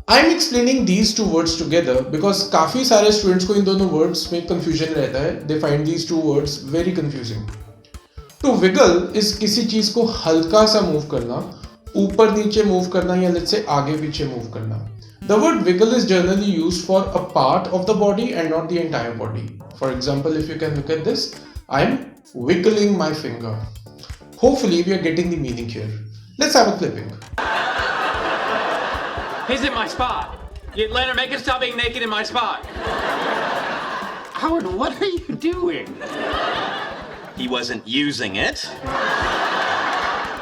I'm explaining these two words together because काफी सारे students को इन दोनों words में confusion रहता है. They find these two words very confusing. To wiggle is किसी चीज को हल्का सा move करना, ऊपर नीचे move करना या let's say आगे पीछे move करना. The word wiggle is generally used for a part of the body and not the entire body. For example, if you can look at this, I'm wiggling my finger. Hopefully we are getting the meaning here. Let's have a clipping. He's in my spot. You let her make him stop being naked in my spot. Howard, what are you doing? He wasn't using it.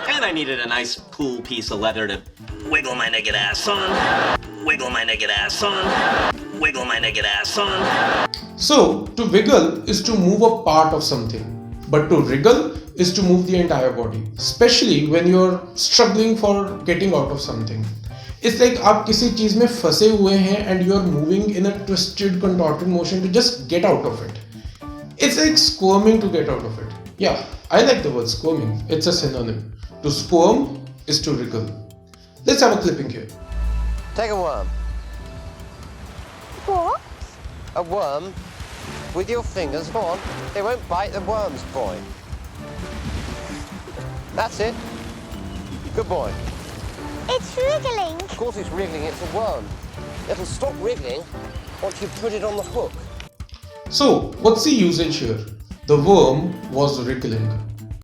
And I needed a nice cool piece of leather to wiggle my naked ass on. Wiggle my naked ass on. Wiggle my naked ass on. So, to wiggle is to move a part of something. But to wriggle is to move the entire body. Especially when you're struggling for getting out of something. It's like आप किसी चीज में फंसे हुए हैं and you are moving in a twisted, contorted motion to just get out of it. It's like squirming to get out of it. Yeah, I like the word squirming. It's a synonym. To squirm is to wriggle. Let's have a clipping here. Take a worm. What? A worm with your fingers. Go on. They won't bite the worms, boy. That's it. Good boy. It's wriggling. Of course it's wriggling, it's a worm. It'll stop wriggling once you put it on the hook. So, what's the usage here? The worm was wriggling.